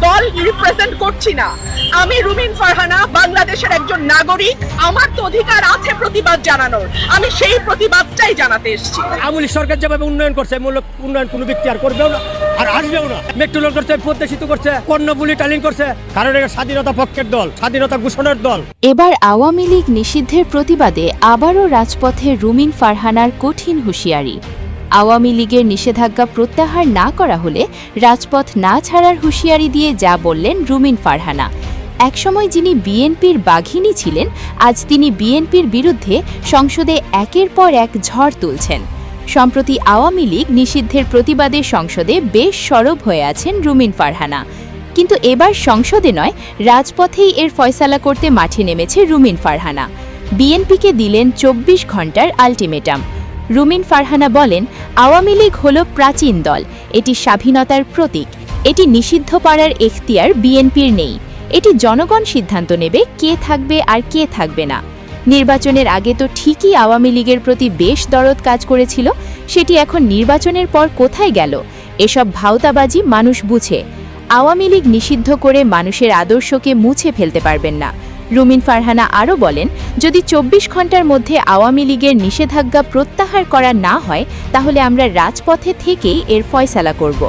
দল রিপ্রেজেন্ট করছি না। আমি রুমিন ফারহানা বাংলাদেশের একজন নাগরিক। আমার তো অধিকার আছে প্রতিবাদ জানানোর, আমি সেই প্রতিবাদটাই জানাতে এসেছি। আমলি সরকার যেভাবে উন্নয়ন করছে, মূলক উন্নয়ন কোনো ব্যক্তি আর করবেও না, আর আসবেও না। মেট্রো রেল করছে, পদ্মা সেতু করছে, কর্ণফুলী টালিং করছে, কারণ এটা স্বাধীনতা পক্ষের দল, স্বাধীনতা ঘোষণার দল। এবার আওয়ামী লীগ নিষিদ্ধের প্রতিবাদে আবারও রাজপথে রুমিন ফারহানার কঠিন হুঁশিয়ারি। আওয়ামী লীগের নিষেধাজ্ঞা প্রত্যাহার না করা হলে রাজপথ না ছাড়ার হুঁশিয়ারি দিয়ে যা বললেন রুমিন ফারহানা। একসময় যিনি বিএনপির বাঘিনী ছিলেন, আজ তিনি বিএনপির বিরুদ্ধে সংসদে একের পর এক ঝড় তুলছেন। সম্প্রতি আওয়ামী লীগ নিষিদ্ধের প্রতিবাদে সংসদে বেশ সরব হয়ে আছেন রুমিন ফারহানা। কিন্তু এবার সংসদে নয়, রাজপথেই এর ফয়সালা করতে মাঠে নেমেছে রুমিন ফারহানা। বিএনপিকে দিলেন 24 ঘণ্টার আলটিমেটাম। রুমিন ফারহানা বলেন, আওয়ামী লীগ হল প্রাচীন দল, এটি স্বাধীনতার প্রতীক, এটি নিষিদ্ধ করার এখতিয়ার বিএনপির নেই। এটি জনগণ সিদ্ধান্ত নেবে কে থাকবে আর কে থাকবে না। নির্বাচনের আগে তো ঠিকই আওয়ামী লীগের প্রতি বেশ দরদ কাজ করেছিল, সেটি এখন নির্বাচনের পর কোথায় গেল? এসব ভাওতাবাজি মানুষ বুঝে। আওয়ামী লীগ নিষিদ্ধ করে মানুষের আদর্শকে মুছে ফেলতে পারবেন না। রুমিন ফারহানা আরও বলেন, যদি 24 ঘণ্টার মধ্যে আওয়ামী লীগের নিষেধাজ্ঞা প্রত্যাহার করা না হয়, তাহলে আমরা রাজপথে থেকেই এর ফয়সালা করব।